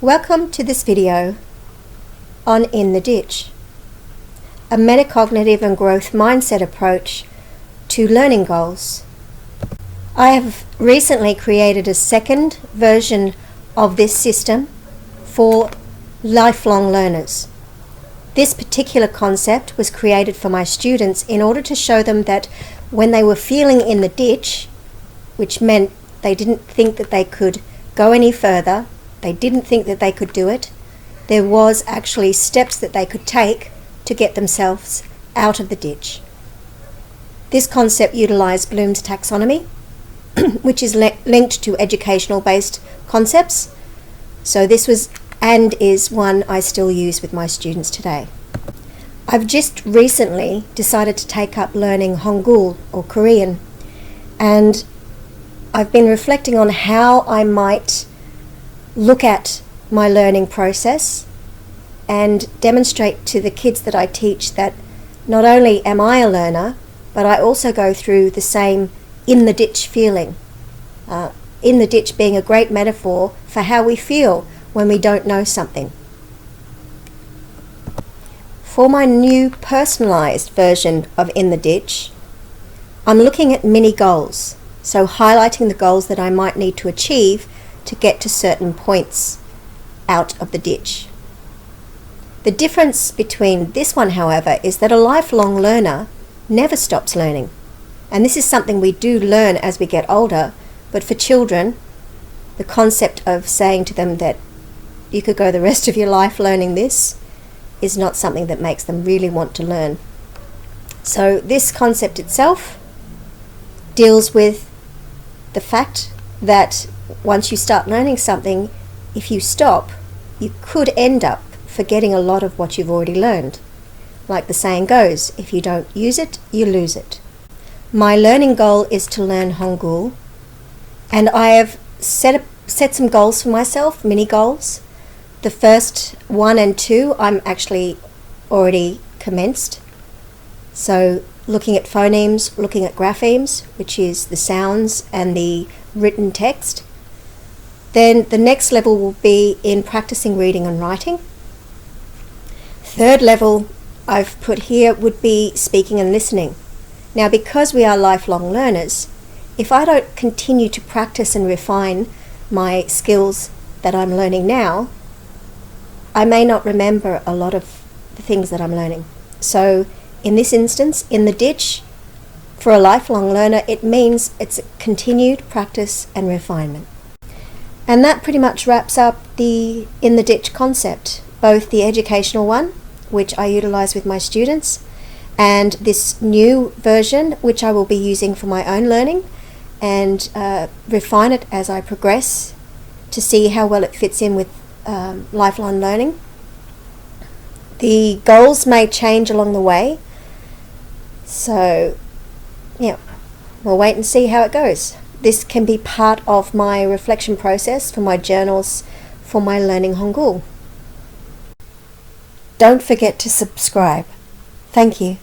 Welcome to this video on In the Ditch, a metacognitive and growth mindset approach to learning goals. I have recently created a second version of this system for lifelong learners. This particular concept was created for my students in order to show them that when they were feeling in the ditch, which meant they didn't think that they could go any further, they didn't think that they could do it, there was actually steps that they could take to get themselves out of the ditch. This concept utilized Bloom's taxonomy, which is linked to educational-based concepts. So this was and is one I still use with my students today. I've just recently decided to take up learning Hangul or Korean, and I've been reflecting on how I might look at my learning process and demonstrate to the kids that I teach that not only am I a learner, but I also go through the same in the ditch feeling. In the ditch being a great metaphor for how we feel when we don't know something. For my new personalized version of In the Ditch, I'm looking at mini goals, so highlighting the goals that I might need to achieve to get to certain points out of the ditch. The difference between this one, however, is that a lifelong learner never stops learning. And this is something we do learn as we get older, but for children, the concept of saying to them that you could go the rest of your life learning this is not something that makes them really want to learn. So this concept itself deals with the fact that once you start learning something, if you stop, you could end up forgetting a lot of what you've already learned. Like the saying goes, if you don't use it, you lose it. My learning goal is to learn Hangul, and I have set some goals for myself, mini goals. The first 1 and 2 I'm actually already commenced. So looking at phonemes, looking at graphemes, which is the sounds and the written text. Then the next level will be in practicing reading and writing. Third level I've put here would be speaking and listening. Now, because we are lifelong learners, if I don't continue to practice and refine my skills that I'm learning now, I may not remember a lot of the things that I'm learning. So in this instance, in the ditch, for a lifelong learner, it means it's a continued practice and refinement. And that pretty much wraps up the In the Ditch concept, both the educational one, which I utilize with my students, and this new version, which I will be using for my own learning and refine it as I progress to see how well it fits in with lifelong learning. The goals may change along the way, so yeah, we'll wait and see how it goes. This can be part of my reflection process for my journals for my learning Hangul. Don't forget to subscribe. Thank you.